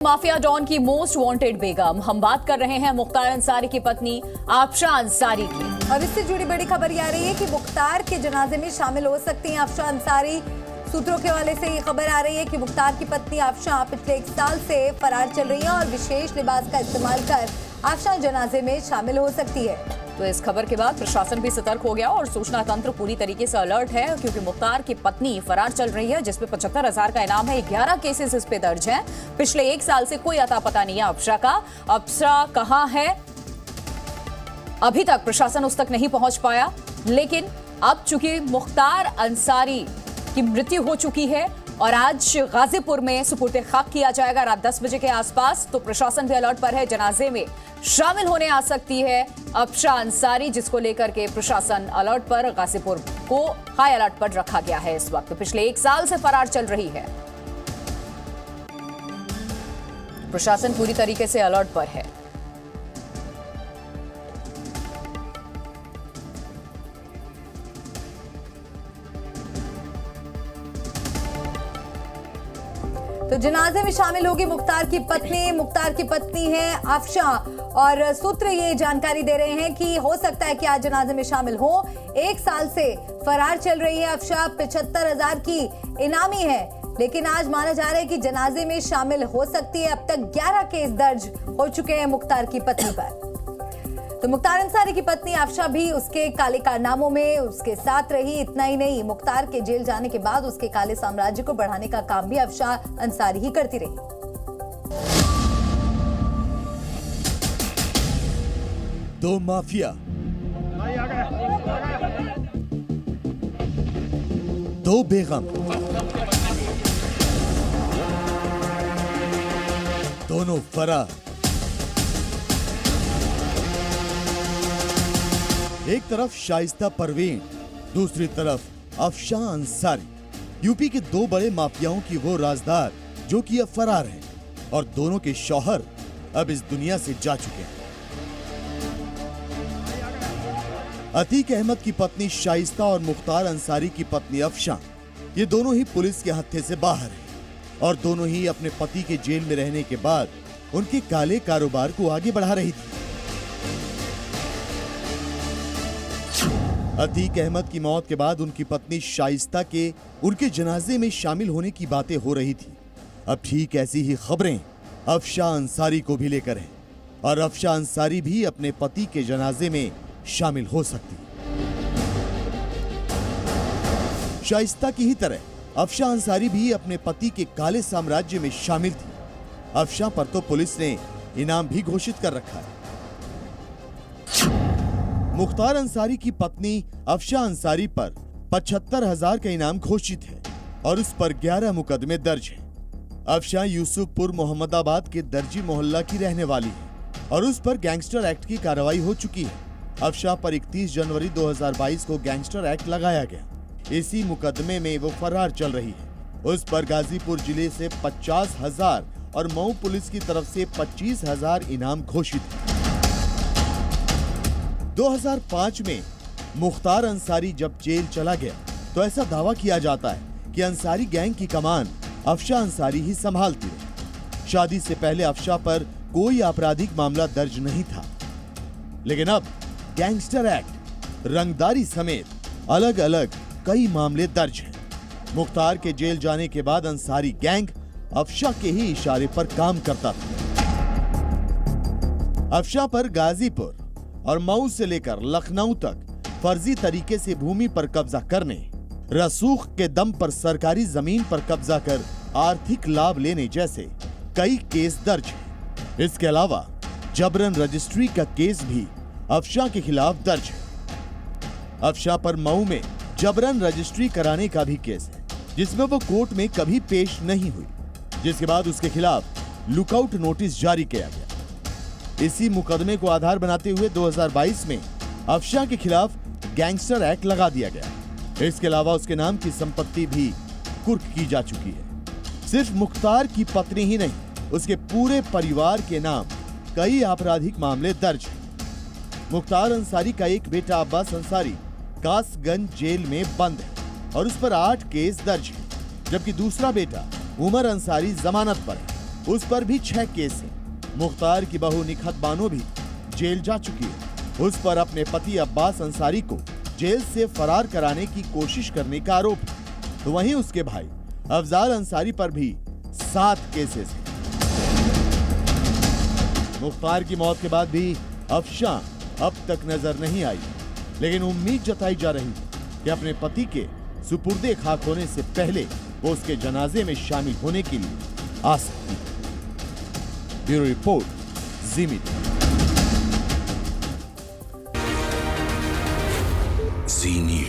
Mafia don की most wanted बेगम, हम बात कर रहे हैं मुख्तार अंसारी की पत्नी आफशा अंसारी की। और इससे जुड़ी बड़ी खबर ये आ रही है कि मुख्तार के जनाजे में शामिल हो सकती हैं आफशा अंसारी। सूत्रों के हवाले से ये खबर आ रही है कि मुख्तार की पत्नी आफशा पिछले 1 साल से फरार चल रही है और विशेष लिबास का इस्तेमाल कर आफशा जनाजे में शामिल हो सकती है। तो इस खबर के बाद प्रशासन भी सतर्क हो गया और सूचना तंत्र पूरी तरीके से अलर्ट है, क्योंकि मुख्तार की पत्नी फरार चल रही है, जिसपे 75,000 का इनाम है। 11 केसेस इस पे दर्ज हैं। पिछले 1 साल से कोई अता पता नहीं है अफशा का। अफशा कहां है, अभी तक प्रशासन उस तक नहीं पहुंच पाया। लेकिन अब चूंकि मुख्तार अंसारी की मृत्यु हो चुकी है और आज गाजीपुर में सुपुर्द खाक किया जाएगा रात 10 बजे के आसपास, तो प्रशासन भी अलर्ट पर है। जनाजे में शामिल होने आ सकती है अफशा अंसारी, जिसको लेकर के प्रशासन अलर्ट पर, गाजीपुर को हाई अलर्ट पर रखा गया है। इस वक्त पिछले 1 साल से फरार चल रही है। प्रशासन पूरी तरीके से अलर्ट पर है। तो जनाजे में शामिल होगी मुख्तार की पत्नी। मुख्तार की पत्नी है आफशा और सूत्र ये जानकारी दे रहे हैं कि हो सकता है कि आज जनाजे में शामिल हो। 1 साल से फरार चल रही है अफशा, 75,000 की इनामी है, लेकिन आज माना जा रहा है कि जनाजे में शामिल हो सकती है। अब तक 11 केस दर्ज हो चुके हैं मुख्तार की पत्नी पर। तो मुख्तार अंसारी की पत्नी आफशा भी उसके काले कारनामों में उसके साथ रही। इतना ही नहीं, मुख्तार के जेल जाने के बाद उसके काले साम्राज्य को बढ़ाने का काम भी आफशा अंसारी ही करती रही। दो माफिया, दो बेगम, दोनों फरार। एक तरफ शाइस्ता परवीन, दूसरी तरफ अफशा अंसारी। यूपी के 2 बड़े माफियाओं की वो राजदार जो कि अब फरार हैं, और दोनों के शौहर अब इस दुनिया से जा चुके हैं। अतीक अहमद की पत्नी शाइस्ता और मुख्तार अंसारी की पत्नी अफशा, ये दोनों ही पुलिस के हत्थे से बाहर हैं और दोनों ही अपने पति के जेल में रहने के बाद उनके काले कारोबार को आगे बढ़ा रही थी। अतीक अहमद की मौत के बाद उनकी पत्नी शाइस्ता के उनके जनाजे में शामिल होने की बातें हो रही थी। अब ठीक ऐसी ही खबरें अफशा अंसारी को भी लेकर हैं और अफशा अंसारी भी अपने पति के जनाजे में शामिल हो सकती। शाइस्ता की ही तरह अफशा अंसारी भी अपने पति के काले साम्राज्य में शामिल थी। अफशा पर तो पुलिस ने इनाम भी घोषित कर रखा है। मुख्तार अंसारी की पत्नी अफशा अंसारी पर 75,000 का इनाम घोषित है और उस पर 11 मुकदमे दर्ज हैं। अफशा यूसुफपुर मोहम्मदाबाद के दर्जी मोहल्ला की रहने वाली है और उस पर गैंगस्टर एक्ट की कार्रवाई हो चुकी है। अफशा पर 31 जनवरी 2022 को गैंगस्टर एक्ट लगाया गया। इसी मुकदमे में वो फरार चल रही है। उस पर गाजीपुर जिले से 50,000 और मऊ पुलिस की तरफ से 25,000 इनाम घोषित है। 2005 में मुख्तार अंसारी जब जेल चला गया तो ऐसा दावा किया जाता है कि अंसारी गैंग की कमान अफशा अंसारी ही संभालती है। शादी से पहले अफशा पर कोई आपराधिक मामला दर्ज नहीं था, लेकिन अब गैंगस्टर एक्ट, रंगदारी समेत अलग अलग कई मामले दर्ज हैं। मुख्तार के जेल जाने के बाद अंसारी गैंग अफशा के ही इशारे पर काम करता था। अफशा पर गाजीपुर और मऊ से लेकर लखनऊ तक फर्जी तरीके से भूमि पर कब्जा करने, रसूख के दम पर सरकारी जमीन पर कब्जा कर आर्थिक लाभ लेने जैसे कई केस दर्ज हैं। इसके अलावा जबरन रजिस्ट्री का केस भी अफशा के खिलाफ दर्ज है। अफशा पर मऊ में जबरन रजिस्ट्री कराने का भी केस है, जिसमें वो कोर्ट में कभी पेश नहीं हुई, जिसके बाद उसके खिलाफ लुकआउट नोटिस जारी किया गया। इसी मुकदमे को आधार बनाते हुए 2022 में अफशा के खिलाफ गैंगस्टर एक्ट लगा दिया गया। इसके अलावा उसके नाम की संपत्ति भी कुर्क की जा चुकी है। सिर्फ मुख्तार की पत्नी ही नहीं, उसके पूरे परिवार के नाम कई आपराधिक मामले दर्ज हैं। मुख्तार अंसारी का एक बेटा अब्बास अंसारी कासगंज जेल में बंद है और उस पर 8 केस दर्ज हैं, जबकि दूसरा बेटा उमर अंसारी जमानत पर है। उस पर भी 6 केस हैं। मुख्तार की बहू निखत बानो भी जेल जा चुकी है। उस पर अपने पति अब्बास अंसारी को जेल से फरार कराने की कोशिश करने का आरोप है। तो वहीं उसके भाई अफजाल अंसारी पर भी 7 केसेस हैं। मुख्तार की मौत के बाद भी अफशां अब तक नजर नहीं आई, लेकिन उम्मीद जताई जा रही है कि अपने पति के सुपुर्दे खाक होने से पहले वो उसके जनाजे में शामिल होने के लिए आ सकती है। ब्यूरो रिपोर्ट, जी मीडिया। जी न्यूज़।